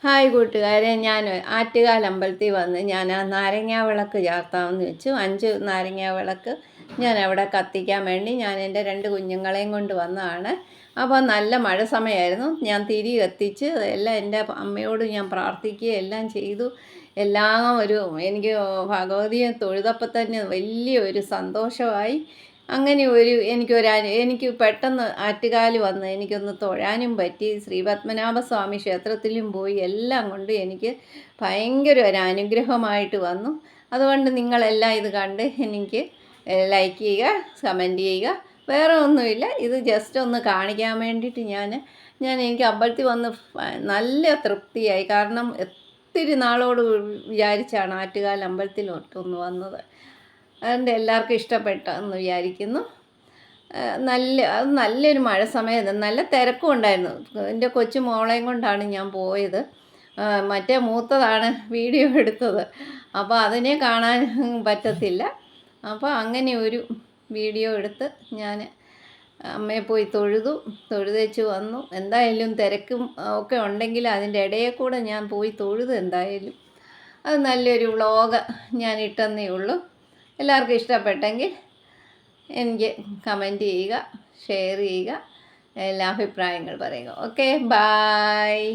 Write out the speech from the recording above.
Hi കൂട്ടുകാരെ, ഞാൻ ആറ്റുകാൽ അമ്പലത്തിൽ വന്ന് ഞാൻ ആ നാരങ്ങാ വിളക്ക് ചാർത്താമെന്ന് വെച്ചു. 5 നാരങ്ങാ വിളക്ക് ഞാൻ അവിടെ കത്തിക്കാൻ വേണ്ടി ഞാൻ എൻ്റെ 2 കുഞ്ഞുങ്ങളെയും കൊണ്ട് വന്നതാണ്. അപ്പോൾ നല്ല മഴ സമയമായിരുന്നു. ഞാൻ തിരി കത്തിച്ച് എല്ലാം എൻ്റെ അമ്മയോട് ഞാൻ പ്രാർത്ഥിക്കുകയും എല്ലാം ചെയ്തു. എല്ലാം എനിക്ക് ഭഗവതിയെ തൊഴുതപ്പോൾ തന്നെ വലിയൊരു സന്തോഷമായി. അങ്ങനെ എനിക്ക് പെട്ടെന്ന് ആറ്റുകാൽ വന്ന് എനിക്കൊന്ന് തൊഴാനും പറ്റി. ശ്രീ പത്മനാഭസ്വാമി ക്ഷേത്രത്തിലും പോയി. എല്ലാം കൊണ്ട് എനിക്ക് ഭയങ്കര ഒരു അനുഗ്രഹമായിട്ട് വന്നു. അതുകൊണ്ട് നിങ്ങളെല്ലാം ഇത് കണ്ട് എനിക്ക് ലൈക്ക് ചെയ്യുക, കമൻറ്റ് ചെയ്യുക. വേറെ ഒന്നുമില്ല, ഇത് ജസ്റ്റ് ഒന്ന് കാണിക്കാൻ വേണ്ടിയിട്ട് എനിക്ക് അമ്പലത്തിൽ വന്ന് നല്ല തൃപ്തിയായി. കാരണം ഒത്തിരി നാളോട് വിചാരിച്ചാണ് ആറ്റുകാൽ അമ്പലത്തിലോട്ടൊന്ന് വന്നത്. അതുകൊണ്ട് എല്ലാവർക്കും ഇഷ്ടപ്പെട്ടെന്ന് വിചാരിക്കുന്നു. നല്ലൊരു മഴ സമയമായിരുന്നു. നല്ല തിരക്കും ഉണ്ടായിരുന്നു. എൻ്റെ കൊച്ചു മോളെയും കൊണ്ടാണ് ഞാൻ പോയത്. മറ്റേ മൂത്തതാണ് വീഡിയോ എടുത്തത്. അപ്പോൾ അതിനെ കാണാൻ പറ്റത്തില്ല. അപ്പോൾ അങ്ങനെ ഒരു വീഡിയോ എടുത്ത് ഞാൻ അമ്മയെ പോയി തൊഴുതേച്ച് വന്നു. എന്തായാലും തിരക്കും ഒക്കെ ഉണ്ടെങ്കിൽ അതിൻ്റെ ഇടയിൽ കൂടെ ഞാൻ പോയി തൊഴുതു. എന്തായാലും അത് നല്ലൊരു വ്ളോഗ് ഞാൻ ഇട്ടെന്നേ ഉള്ളൂ. എല്ലാവർക്കും ഇഷ്ടപ്പെട്ടെങ്കിൽ എനിക്ക് കമൻറ്റ് ചെയ്യുക, ഷെയർ ചെയ്യുക, എല്ലാ അഭിപ്രായങ്ങൾ പറയുക. Okay, bye.